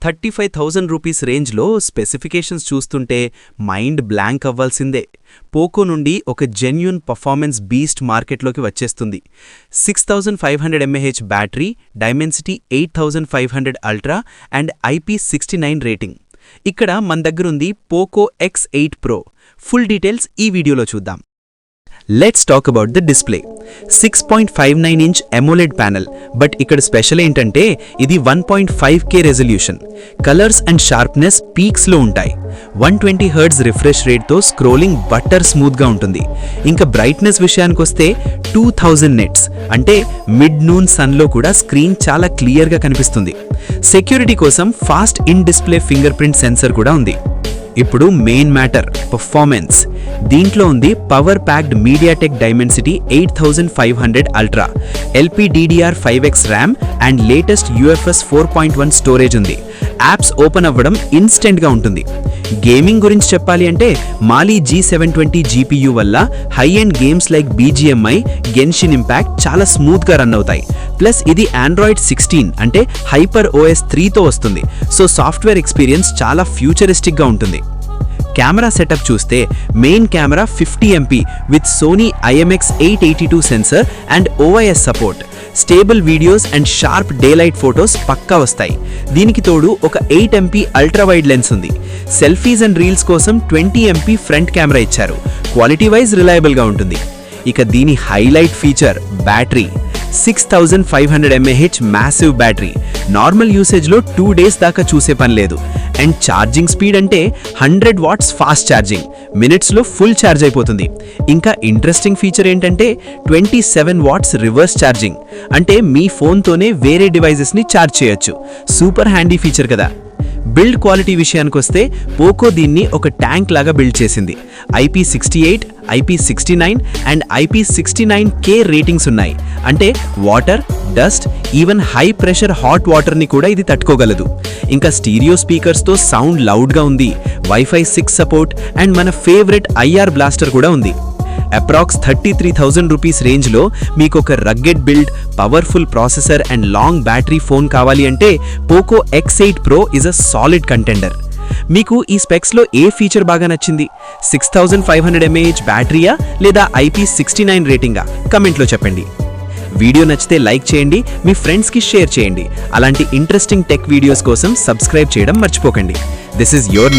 35,000 rupees రేంజ్లో specifications చూస్తుంటే mind blank అవ్వాల్సిందే. పోకో నుండి ఒక జెన్యూన్ పర్ఫార్మెన్స్ బీస్ట్ మార్కెట్లోకి వచ్చేస్తుంది. 6500 mAh battery, Dimensity 8500 Ultra and IP69 rating. ఇక్కడ మన దగ్గరుంది Poco X8 Pro. Full details ఈ వీడియోలో చూద్దాం. Let's talk about the display. 6.59 inch AMOLED panel, but ikkada special ఏంటంటే ఇది 1.5K resolution. Colours and sharpness peaks లో ఉంటాయి. 120 Hz రిఫ్రెష్ రేట్ తో స్క్రోలింగ్ బట్టర్ స్మూత్ గా ఉంటుంది. ఇంకా బ్రైట్నెస్ విషయానికొస్తే 2000 nits, అంటే మిడ్ నూన్ సన్ లో కూడా స్క్రీన్ చాలా క్లియర్ గా కనిపిస్తుంది. సెక్యూరిటీ కోసం fast in display fingerprint sensor కూడా ఉంది. ఇప్పుడు మెయిన్ మ్యాటర్, పర్ఫార్మెన్స్. దీంట్లో ఉంది power packed MediaTek Dimensity 8500 Ultra, LPDDR5X RAM and latest UFS 4.1 storage ఉంది. యాప్స్ ఓపెన్ అవ్వడం ఇన్స్టెంట్గా ఉంటుంది. గేమింగ్ గురించి చెప్పాలి అంటే మాలీ G720 GPU వల్ల high end games like BGMI, Genshin Impact చాలా స్మూత్గా రన్ అవుతాయి. ప్లస్ ఇది Android 16 అంటే హైపర్ OS 3తో వస్తుంది. సో సాఫ్ట్వేర్ ఎక్స్పీరియన్స్ చాలా ఫ్యూచరిస్టిక్గా ఉంటుంది. కెమెరా సెటప్ చూస్తే main camera 50 MP with Sony IMX882 sensor and OIS support. Stable videos and sharp daylight photos పక్కా వస్తాయి. దీనికి తోడు ఒక 8 MP అల్ట్రా వైడ్ లెన్స్ ఉంది. సెల్ఫీస్ అండ్ రీల్స్ కోసం 20 MP ఫ్రంట్ కెమెరా ఇచ్చారు. క్వాలిటీ వైజ్ రిలయబుల్గా ఉంటుంది. ఇక దీని highlight feature battery. 6500 mAh massive battery. Normal యూసేజ్లో 2 days దాకా చూసే పని లేదు. అండ్ ఛార్జింగ్ స్పీడ్ అంటే 100 watts ఫాస్ట్ ఛార్జింగ్, మినిట్స్లో ఫుల్ ఛార్జ్ అయిపోతుంది. ఇంకా ఇంట్రెస్టింగ్ ఫీచర్ ఏంటంటే 27 watts రివర్స్ ఛార్జింగ్, అంటే మీ ఫోన్తోనే వేరే డివైజెస్ని ఛార్జ్ చేయొచ్చు. సూపర్ హ్యాండీ ఫీచర్ కదా. బిల్డ్ క్వాలిటీ విషయానికొస్తే పోకో దీన్ని ఒక ట్యాంక్ లాగా బిల్డ్ చేసింది. IP68, IP69 and IP69K ratings ఉన్నాయి. అంటే water, dust, even high pressure hot వాటర్ని కూడా ఇది తట్టుకోగలదు. ఇంకా స్టీరియో స్పీకర్స్తో సౌండ్ లౌడ్గా ఉంది. Wi-Fi 6 సపోర్ట్ అండ్ మన ఫేవరెట్ IR బ్లాస్టర్ కూడా ఉంది. అప్రాక్స్ 33,000 రూపీస్ రేంజ్లో మీకు ఒక rugged build, powerful processor and long battery phone కావాలి అంటే Poco X8 Pro is a solid contender. మీకు ఈ స్పెక్స్లో ఏ ఫీచర్ బాగా నచ్చింది? 6500 mAh బ్యాటరీయా లేదా IP69 రేటింగా? కమెంట్లో చెప్పండి. వీడియో నచ్చితే లైక్ చేయండి, మీ ఫ్రెండ్స్కి షేర్ చేయండి. అలాంటి ఇంట్రెస్టింగ్ టెక్ వీడియోస్ కోసం సబ్స్క్రైబ్ చేయడం మర్చిపోకండి. This is your